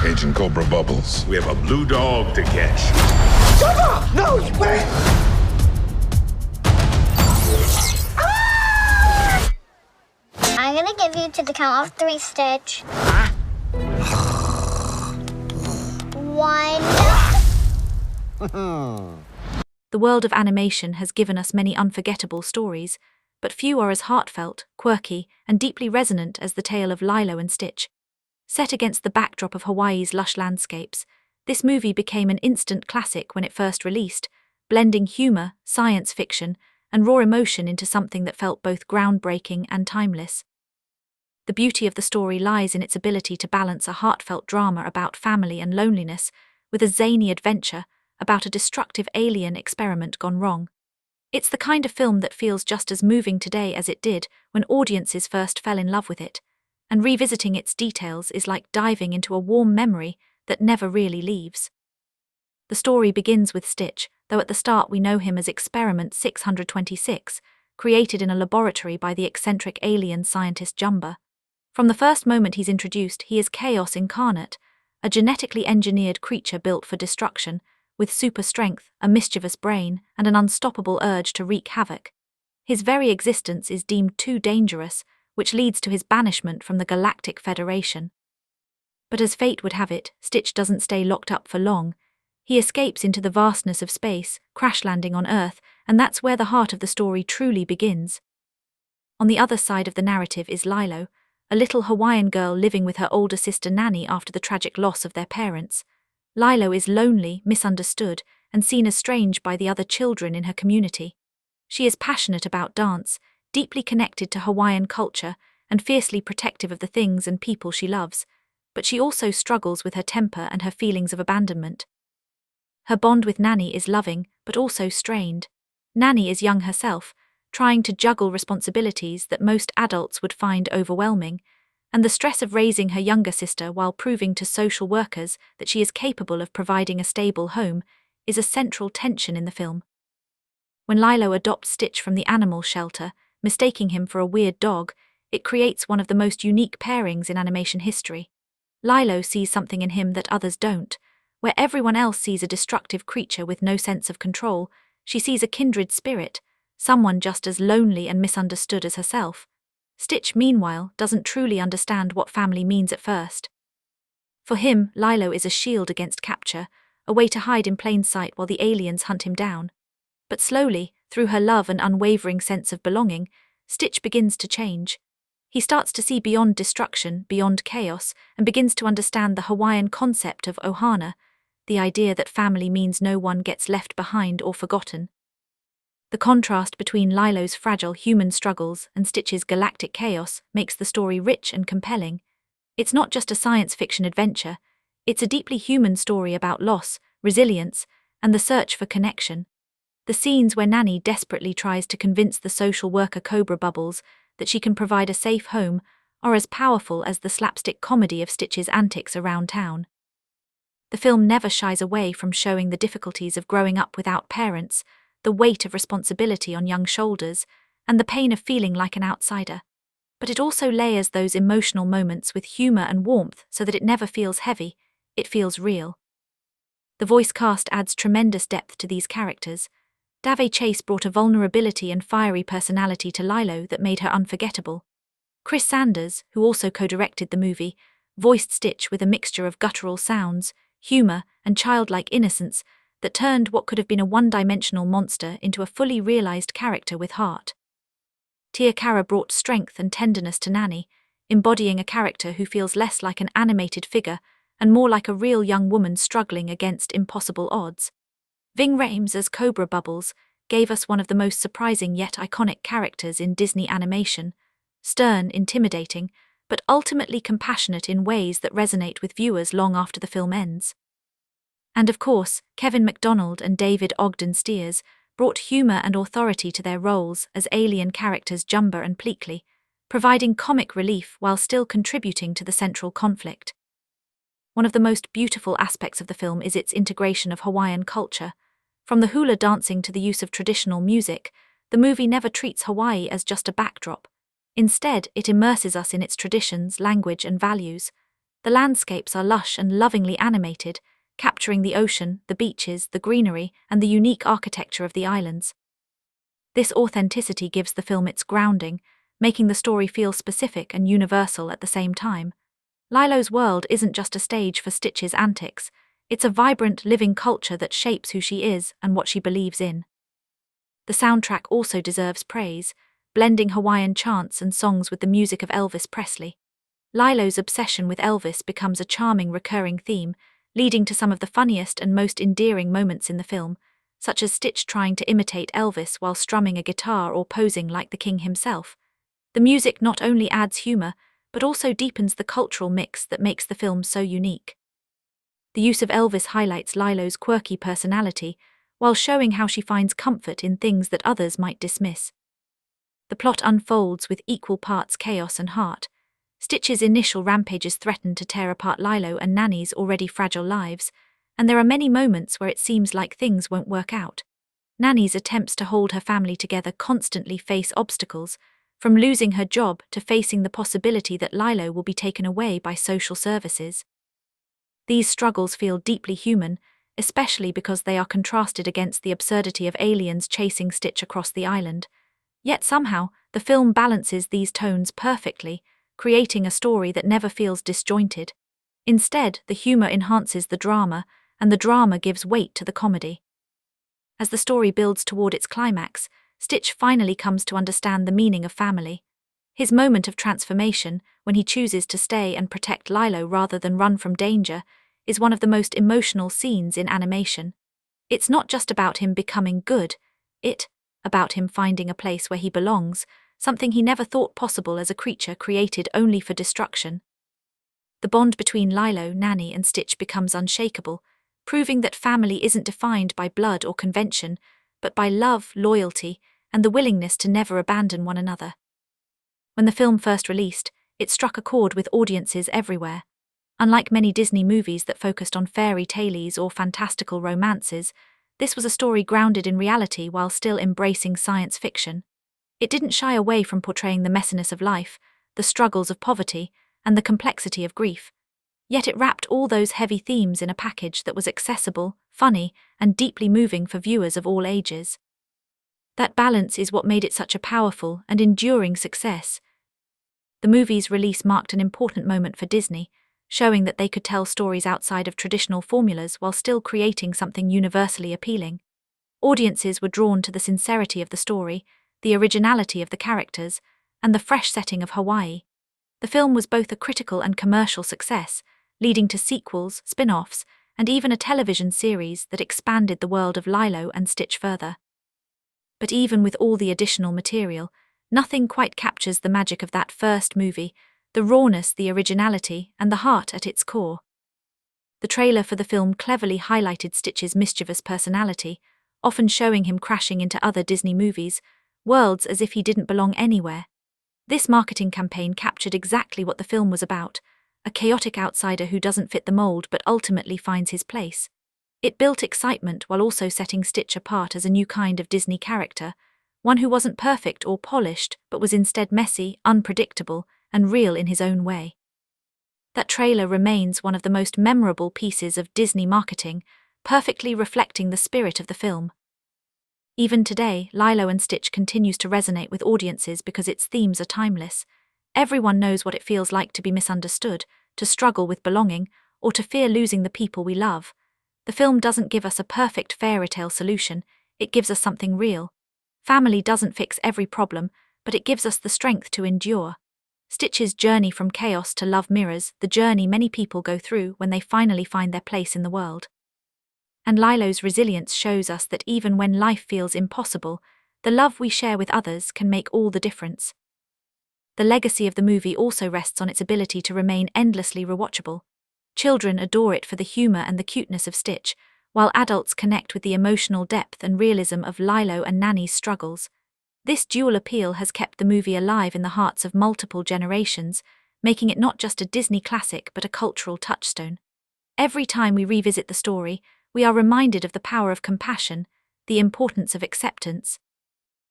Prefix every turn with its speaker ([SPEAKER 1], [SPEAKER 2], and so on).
[SPEAKER 1] Agent Cobra Bubbles.
[SPEAKER 2] We have a blue dog to catch.
[SPEAKER 3] Shut up! No, wait!
[SPEAKER 4] I'm gonna give you to the count of 3, Stitch. 1.
[SPEAKER 5] The world of animation has given us many unforgettable stories, but few are as heartfelt, quirky, and deeply resonant as the tale of Lilo and Stitch. Set against the backdrop of Hawaii's lush landscapes, this movie became an instant classic when it first released, blending humor, science fiction, and raw emotion into something that felt both groundbreaking and timeless. The beauty of the story lies in its ability to balance a heartfelt drama about family and loneliness with a zany adventure about a destructive alien experiment gone wrong. It's the kind of film that feels just as moving today as it did when audiences first fell in love with it, and revisiting its details is like diving into a warm memory that never really leaves. The story begins with Stitch, though at the start we know him as Experiment 626, created in a laboratory by the eccentric alien scientist Jumba. From the first moment he's introduced, he is chaos incarnate, a genetically engineered creature built for destruction, with super strength, a mischievous brain, and an unstoppable urge to wreak havoc. His very existence is deemed too dangerous, which leads to his banishment from the Galactic Federation. But as fate would have it, Stitch doesn't stay locked up for long. He escapes into the vastness of space, crash-landing on Earth, and that's where the heart of the story truly begins. On the other side of the narrative is Lilo, a little Hawaiian girl living with her older sister Nanny after the tragic loss of their parents. Lilo is lonely, misunderstood, and seen as strange by the other children in her community. She is passionate about dance, deeply connected to Hawaiian culture, and fiercely protective of the things and people she loves, but she also struggles with her temper and her feelings of abandonment. Her bond with Nanny is loving, but also strained. Nanny is young herself, trying to juggle responsibilities that most adults would find overwhelming, and the stress of raising her younger sister while proving to social workers that she is capable of providing a stable home is a central tension in the film. When Lilo adopts Stitch from the animal shelter, mistaking him for a weird dog, it creates one of the most unique pairings in animation history. Lilo sees something in him that others don't. Where everyone else sees a destructive creature with no sense of control, she sees a kindred spirit, someone just as lonely and misunderstood as herself. Stitch, meanwhile, doesn't truly understand what family means at first. For him, Lilo is a shield against capture, a way to hide in plain sight while the aliens hunt him down. But slowly, through her love and unwavering sense of belonging, Stitch begins to change. He starts to see beyond destruction, beyond chaos, and begins to understand the Hawaiian concept of ohana, the idea that family means no one gets left behind or forgotten. The contrast between Lilo's fragile human struggles and Stitch's galactic chaos makes the story rich and compelling. It's not just a science fiction adventure, it's a deeply human story about loss, resilience, and the search for connection. The scenes where Nanny desperately tries to convince the social worker Cobra Bubbles that she can provide a safe home are as powerful as the slapstick comedy of Stitch's antics around town. The film never shies away from showing the difficulties of growing up without parents, the weight of responsibility on young shoulders, and the pain of feeling like an outsider. But it also layers those emotional moments with humor and warmth so that it never feels heavy, it feels real. The voice cast adds tremendous depth to these characters. Davy Chase brought a vulnerability and fiery personality to Lilo that made her unforgettable. Chris Sanders, who also co-directed the movie, voiced Stitch with a mixture of guttural sounds, humor, and childlike innocence that turned what could have been a one-dimensional monster into a fully realized character with heart. Tia Cara brought strength and tenderness to Nanny, embodying a character who feels less like an animated figure and more like a real young woman struggling against impossible odds. Ving Rhames as Cobra Bubbles gave us one of the most surprising yet iconic characters in Disney animation, stern, intimidating, but ultimately compassionate in ways that resonate with viewers long after the film ends. And of course, Kevin MacDonald and David Ogden Stiers brought humor and authority to their roles as alien characters Jumba and Pleakley, providing comic relief while still contributing to the central conflict. One of the most beautiful aspects of the film is its integration of Hawaiian culture. From the hula dancing to the use of traditional music, the movie never treats Hawaii as just a backdrop. Instead, it immerses us in its traditions, language, and values. The landscapes are lush and lovingly animated, capturing the ocean, the beaches, the greenery, and the unique architecture of the islands. This authenticity gives the film its grounding, making the story feel specific and universal at the same time. Lilo's world isn't just a stage for Stitch's antics, it's a vibrant, living culture that shapes who she is and what she believes in. The soundtrack also deserves praise, blending Hawaiian chants and songs with the music of Elvis Presley. Lilo's obsession with Elvis becomes a charming recurring theme, leading to some of the funniest and most endearing moments in the film, such as Stitch trying to imitate Elvis while strumming a guitar or posing like the king himself. The music not only adds humor, but also deepens the cultural mix that makes the film so unique. The use of Elvis highlights Lilo's quirky personality, while showing how she finds comfort in things that others might dismiss. The plot unfolds with equal parts chaos and heart. Stitch's initial rampages threaten to tear apart Lilo and Nanny's already fragile lives, and there are many moments where it seems like things won't work out. Nanny's attempts to hold her family together constantly face obstacles, from losing her job to facing the possibility that Lilo will be taken away by social services. These struggles feel deeply human, especially because they are contrasted against the absurdity of aliens chasing Stitch across the island. Yet somehow, the film balances these tones perfectly, creating a story that never feels disjointed. Instead, the humor enhances the drama, and the drama gives weight to the comedy. As the story builds toward its climax, Stitch finally comes to understand the meaning of family. His moment of transformation, when he chooses to stay and protect Lilo rather than run from danger, is one of the most emotional scenes in animation. It's not just about him becoming good, it's about him finding a place where he belongs, something he never thought possible as a creature created only for destruction. The bond between Lilo, Nanny, and Stitch becomes unshakable, proving that family isn't defined by blood or convention, but by love, loyalty, and the willingness to never abandon one another. When the film first released, it struck a chord with audiences everywhere. Unlike many Disney movies that focused on fairy tales or fantastical romances, this was a story grounded in reality while still embracing science fiction. It didn't shy away from portraying the messiness of life, the struggles of poverty, and the complexity of grief. Yet it wrapped all those heavy themes in a package that was accessible, funny, and deeply moving for viewers of all ages. That balance is what made it such a powerful and enduring success. The movie's release marked an important moment for Disney, showing that they could tell stories outside of traditional formulas while still creating something universally appealing. Audiences were drawn to the sincerity of the story, the originality of the characters, and the fresh setting of Hawaii. The film was both a critical and commercial success, leading to sequels, spin-offs, and even a television series that expanded the world of Lilo and Stitch further. But even with all the additional material, nothing quite captures the magic of that first movie, the rawness, the originality, and the heart at its core. The trailer for the film cleverly highlighted Stitch's mischievous personality, often showing him crashing into other Disney movies, worlds as if he didn't belong anywhere. This marketing campaign captured exactly what the film was about, a chaotic outsider who doesn't fit the mold but ultimately finds his place. It built excitement while also setting Stitch apart as a new kind of Disney character, one who wasn't perfect or polished but was instead messy, unpredictable, and real in his own way. That trailer remains one of the most memorable pieces of Disney marketing, perfectly reflecting the spirit of the film. Even today, Lilo and Stitch continues to resonate with audiences because its themes are timeless. Everyone knows what it feels like to be misunderstood, to struggle with belonging, or to fear losing the people we love. The film doesn't give us a perfect fairy tale solution, it gives us something real. Family doesn't fix every problem, but it gives us the strength to endure. Stitch's journey from chaos to love mirrors the journey many people go through when they finally find their place in the world. And Lilo's resilience shows us that even when life feels impossible, the love we share with others can make all the difference. The legacy of the movie also rests on its ability to remain endlessly rewatchable. Children adore it for the humor and the cuteness of Stitch, while adults connect with the emotional depth and realism of Lilo and Nanny's struggles. This dual appeal has kept the movie alive in the hearts of multiple generations, making it not just a Disney classic but a cultural touchstone. Every time we revisit the story, we are reminded of the power of compassion, the importance of acceptance,